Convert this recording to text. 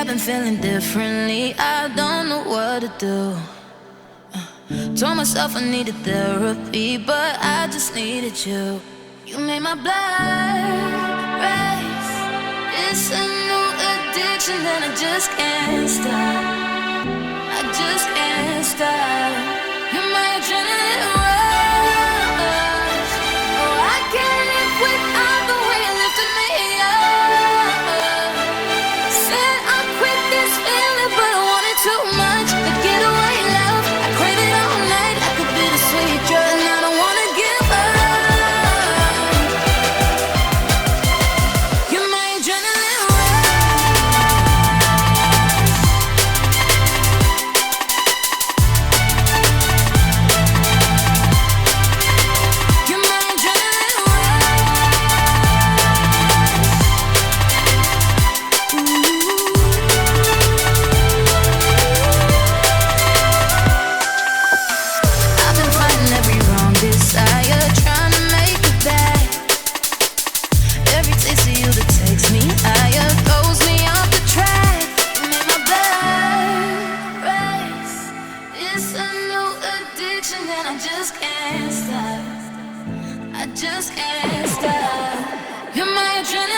I've been feeling differently. I don't know what to do. Told myself I needed therapy, but I just needed you. You made my blood race. It's a new addiction and I just can't stop. I just can't stop. You're my adrenaline rush. Oh, I can't live without the way you lifted me up. Said I'll quit this feeling, but I want it too much. The getaway love, I crave it all night. I could be the sweet drug, and I don't wanna give up. You're my adrenaline rush. You're my adrenaline rush. Ooh. I've been fighting every wrong desire, trying to make it back. Every taste of you that takes me higher throws me off the track. You make my blood race. It's a new addiction and I just can't stop. I just can't stop. You're my adrenaline